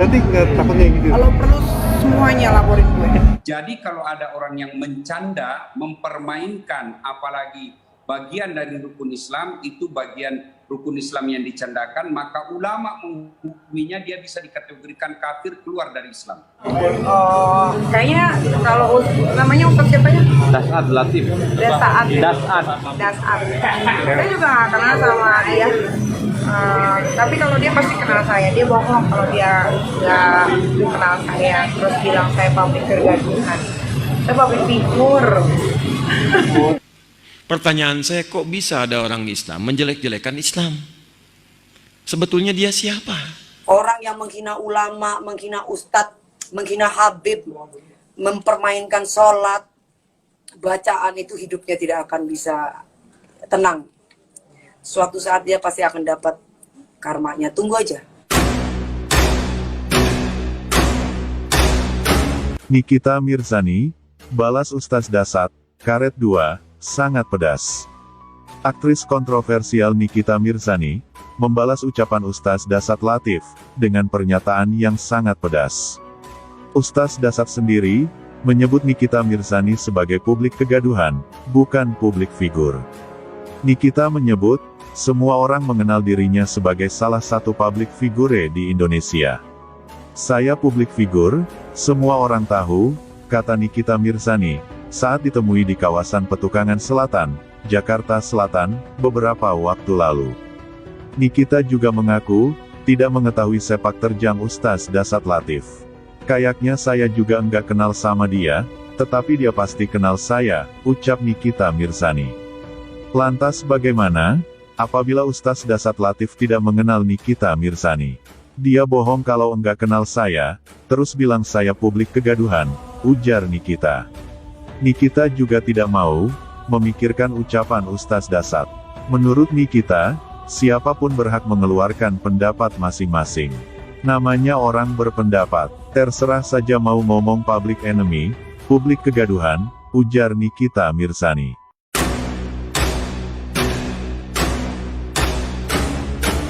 nanti nggak takutnya gitu. Kalau perlu semuanya laporin gue. Jadi kalau ada orang yang mencanda, mempermainkan, apalagi bagian dari rukun Islam, itu bagian rukun Islam yang dicandakan, maka ulama menghukuminya dia bisa dikategorikan kafir, keluar dari Islam. Oh, kayaknya kalau namanya Ustaz siapa ya? Dasat Latif. Dasat. Saya juga nggak kenal sama dia. Tapi kalau dia pasti kenal saya. Dia bohong kalau dia nggak kenal saya. Terus bilang saya public kegaduhan. Saya public figure. Pertanyaan saya, kok bisa ada orang Islam menjelek-jelekan Islam? Sebetulnya dia siapa? Orang yang menghina ulama, menghina ustadz, menghina habib, mempermainkan sholat, bacaan itu hidupnya tidak akan bisa tenang. Suatu saat dia pasti akan dapat karmanya. Tunggu aja. Nikita Mirzani, balas Ustaz Dasat, karet 2, sangat pedas. Aktris kontroversial Nikita Mirzani, membalas ucapan Ustaz Dasat Latif, dengan pernyataan yang sangat pedas. Ustaz Dasat sendiri, menyebut Nikita Mirzani sebagai publik kegaduhan, bukan publik figur. Nikita menyebut, semua orang mengenal dirinya sebagai salah satu publik figure di Indonesia. Saya publik figur, semua orang tahu, kata Nikita Mirzani, saat ditemui di kawasan Petukangan Selatan, Jakarta Selatan, beberapa waktu lalu. Nikita juga mengaku, tidak mengetahui sepak terjang Ustaz Dasat Latif. Kayaknya saya juga enggak kenal sama dia, tetapi dia pasti kenal saya, ucap Nikita Mirzani. Lantas bagaimana? Apabila Ustaz Dasat Latif tidak mengenal Nikita Mirzani? Dia bohong kalau enggak kenal saya, terus bilang saya publik kegaduhan, ujar Nikita. Nikita juga tidak mau memikirkan ucapan Ustaz Dasat. Menurut Nikita, siapapun berhak mengeluarkan pendapat masing-masing. Namanya orang berpendapat, terserah saja mau ngomong public enemy, publik kegaduhan, ujar Nikita Mirzani.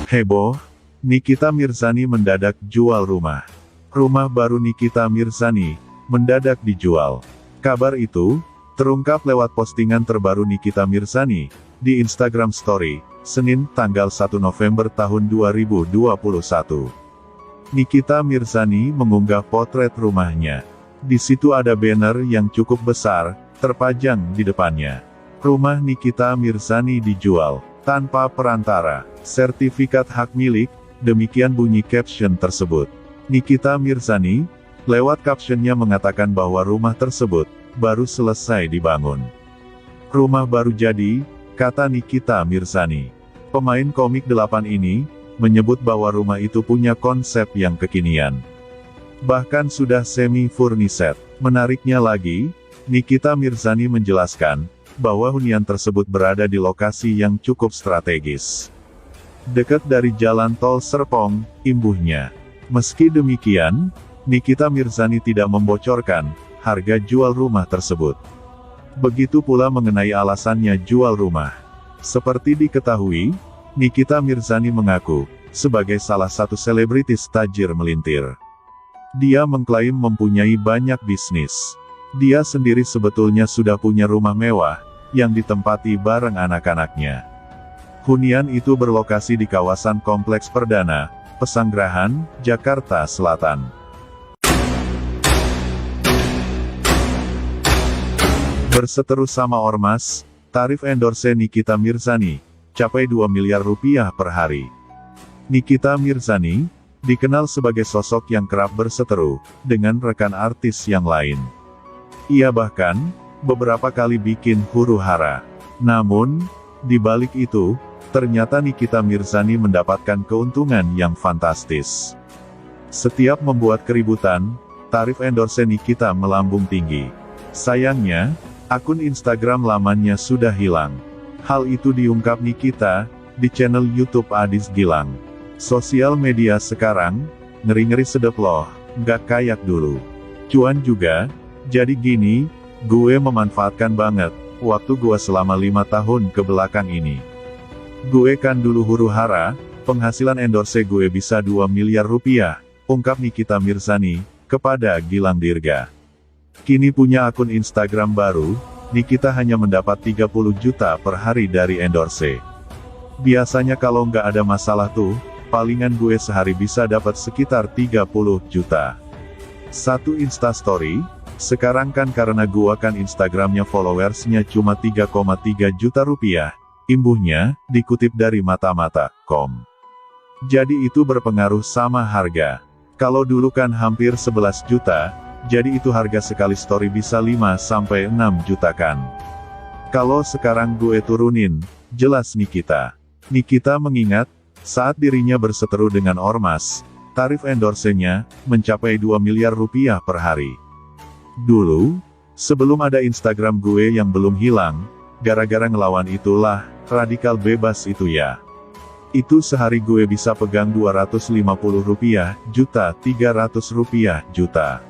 Heboh, Nikita Mirzani mendadak jual rumah. Rumah baru Nikita Mirzani mendadak dijual. Kabar itu terungkap lewat postingan terbaru Nikita Mirzani di Instagram Story, Senin, tanggal 1 November tahun 2021. Nikita Mirzani mengunggah potret rumahnya. Di situ ada banner yang cukup besar, terpajang di depannya. Rumah Nikita Mirzani dijual, tanpa perantara, sertifikat hak milik, demikian bunyi caption tersebut. Nikita Mirzani, lewat captionnya mengatakan bahwa rumah tersebut, baru selesai dibangun. Rumah baru jadi, kata Nikita Mirzani. Pemain komik 8 ini, menyebut bahwa rumah itu punya konsep yang kekinian. Bahkan sudah semi-furnished. Menariknya lagi, Nikita Mirzani menjelaskan, bahwa hunian tersebut berada di lokasi yang cukup strategis. Dekat dari jalan tol Serpong, imbuhnya. Meski demikian, Nikita Mirzani tidak membocorkan harga jual rumah tersebut. Begitu pula mengenai alasannya jual rumah. Seperti diketahui, Nikita Mirzani mengaku sebagai salah satu selebritis tajir melintir. Dia mengklaim mempunyai banyak bisnis. Dia sendiri sebetulnya sudah punya rumah mewah yang ditempati bareng anak-anaknya. Hunian itu berlokasi di kawasan Kompleks Perdana, Pesanggerahan, Jakarta Selatan. Berseteru sama ormas, tarif endorse Nikita Mirzani, capai 2 miliar rupiah per hari. Nikita Mirzani, dikenal sebagai sosok yang kerap berseteru, dengan rekan artis yang lain. Ia bahkan, beberapa kali bikin huru-hara. Namun, di balik itu, ternyata Nikita Mirzani mendapatkan keuntungan yang fantastis. Setiap membuat keributan, tarif endorse Nikita melambung tinggi. Sayangnya, akun Instagram lamanya sudah hilang. Hal itu diungkap Nikita, di channel YouTube Adis Gilang. Sosial media sekarang, ngeri-ngeri sedep loh, nggak kayak dulu. Cuan juga, jadi gini, gue memanfaatkan banget, waktu gue selama 5 tahun ke belakang ini. Gue kan dulu huru-hara, penghasilan endorse gue bisa 2 miliar rupiah, ungkap Nikita Mirzani, kepada Gilang Dirga. Kini punya akun Instagram baru, Nikita hanya mendapat 30 juta per hari dari endorse. Biasanya kalau nggak ada masalah tuh, palingan gue sehari bisa dapat sekitar 30 juta. Satu Instastory, sekarang kan karena gua kan Instagramnya followersnya cuma 3,3 juta rupiah, imbuhnya, dikutip dari mata-mata.com. Jadi itu berpengaruh sama harga. Kalau dulu kan hampir 11 juta, jadi itu harga sekali story bisa 5-6 juta kan. Kalau sekarang gue turunin, jelas Nikita. Nikita mengingat, saat dirinya berseteru dengan ormas, tarif endorse-nya mencapai 2 miliar rupiah per hari. Dulu, sebelum ada Instagram gue yang belum hilang, gara-gara ngelawan itulah, radikal bebas itu ya. Itu sehari gue bisa pegang 250 rupiah juta, 300 rupiah juta.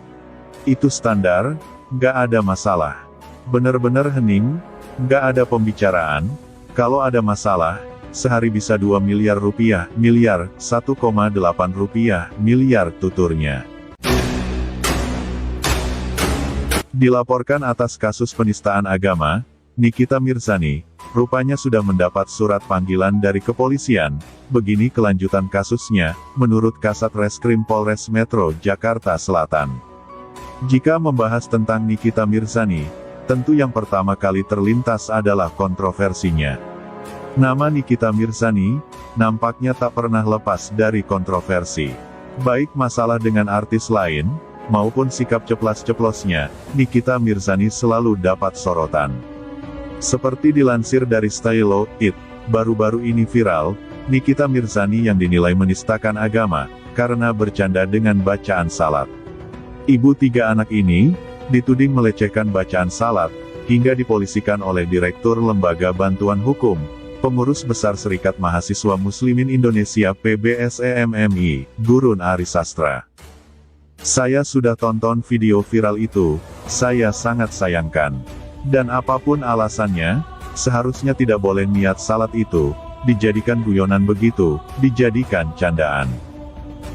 Itu standar, nggak ada masalah. Bener-bener hening, nggak ada pembicaraan. Kalau ada masalah, sehari bisa 2 miliar rupiah, miliar, 1,8 rupiah, miliar tuturnya. Dilaporkan atas kasus penistaan agama, Nikita Mirzani, rupanya sudah mendapat surat panggilan dari kepolisian. Begini kelanjutan kasusnya, menurut Kasat Reskrim Polres Metro Jakarta Selatan. Jika membahas tentang Nikita Mirzani, tentu yang pertama kali terlintas adalah kontroversinya. Nama Nikita Mirzani, nampaknya tak pernah lepas dari kontroversi. Baik masalah dengan artis lain, maupun sikap ceplas-ceplosnya, Nikita Mirzani selalu dapat sorotan. Seperti dilansir dari Stylo It, baru-baru ini viral, Nikita Mirzani yang dinilai menistakan agama, karena bercanda dengan bacaan salat. Ibu 3 anak ini, dituding melecehkan bacaan salat, hingga dipolisikan oleh Direktur Lembaga Bantuan Hukum, Pengurus Besar Serikat Mahasiswa Muslimin Indonesia PBSEMMI, Gurun Arisastra. Saya sudah tonton video viral itu, saya sangat sayangkan. Dan apapun alasannya, seharusnya tidak boleh niat salat itu, dijadikan guyonan begitu, dijadikan candaan.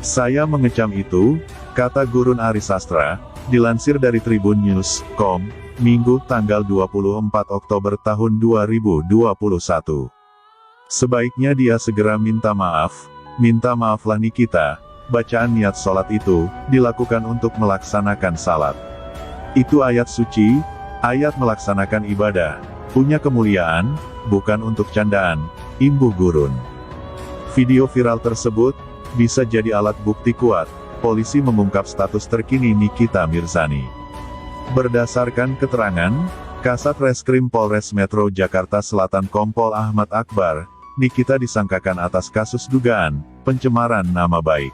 Saya mengecam itu, kata Gurun Arisastra, dilansir dari tribunnews.com, Minggu tanggal 24 Oktober tahun 2021. Sebaiknya dia segera minta maaflah Nikita, bacaan niat sholat itu, dilakukan untuk melaksanakan salat. Itu ayat suci, ayat melaksanakan ibadah, punya kemuliaan, bukan untuk candaan, imbuh Gurun. Video viral tersebut, bisa jadi alat bukti kuat, polisi mengungkap status terkini Nikita Mirzani. Berdasarkan keterangan, Kasat Reskrim Polres Metro Jakarta Selatan Kompol Ahmad Akbar, Nikita disangkakan atas kasus dugaan pencemaran nama baik.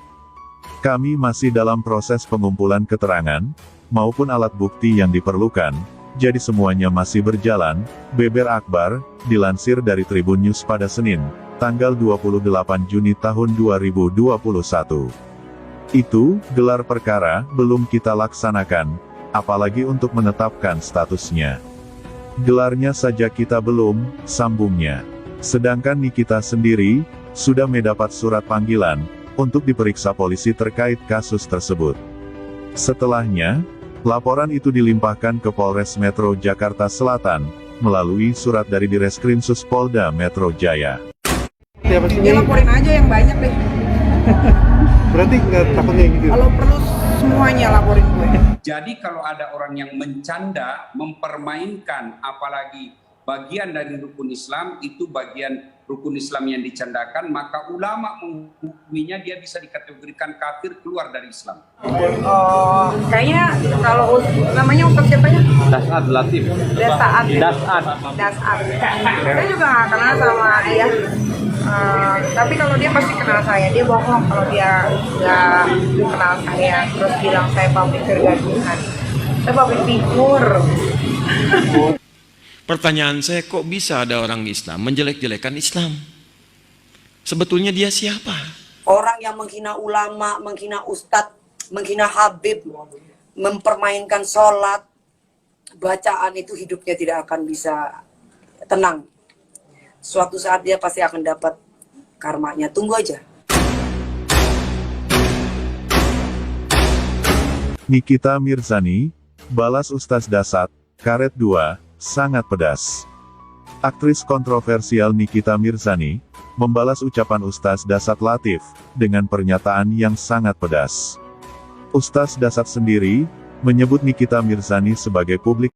Kami masih dalam proses pengumpulan keterangan, maupun alat bukti yang diperlukan, jadi semuanya masih berjalan, beber Akbar, dilansir dari Tribun News pada Senin, tanggal 28 Juni tahun 2021. Itu, gelar perkara, belum kita laksanakan, apalagi untuk menetapkan statusnya. Gelarnya saja kita belum, sambungnya. Sedangkan Nikita sendiri, sudah mendapat surat panggilan, untuk diperiksa polisi terkait kasus tersebut. Setelahnya, laporan itu dilimpahkan ke Polres Metro Jakarta Selatan, melalui surat dari Direskrimsus Polda Metro Jaya. Ya pastinya. Dia laporin aja yang banyak deh. Berarti nggak takut kayak gitu? Kalau perlu semuanya laporin gue. Jadi kalau ada orang yang mencanda, mempermainkan, apalagi bagian dari rukun Islam, itu bagian rukun Islam yang dicandakan, maka ulama menghukuminya dia bisa dikategorikan kafir, keluar dari Islam. Oh, kayaknya kalau namanya Ustaz siapa ya? Dasat Latif. Dasat. Dasat. Saya juga nggak kenal sama dia. Tapi kalau dia pasti kenal saya, dia bohong kalau dia nggak kenal saya, terus bilang saya public kegaduhan. Saya public figure. Pertanyaan saya, kok bisa ada orang Islam menjelek-jelekan Islam? Sebetulnya dia siapa? Orang yang menghina ulama, menghina ustadz, menghina habib, mempermainkan sholat, bacaan itu hidupnya tidak akan bisa tenang. Suatu saat dia pasti akan dapat karmanya. Tunggu aja. Nikita Mirzani, balas Ustaz Dasat, karet 2, sangat pedas. Aktris kontroversial Nikita Mirzani, membalas ucapan Ustaz Dasat Latif, dengan pernyataan yang sangat pedas. Ustaz Dasat sendiri, menyebut Nikita Mirzani sebagai publik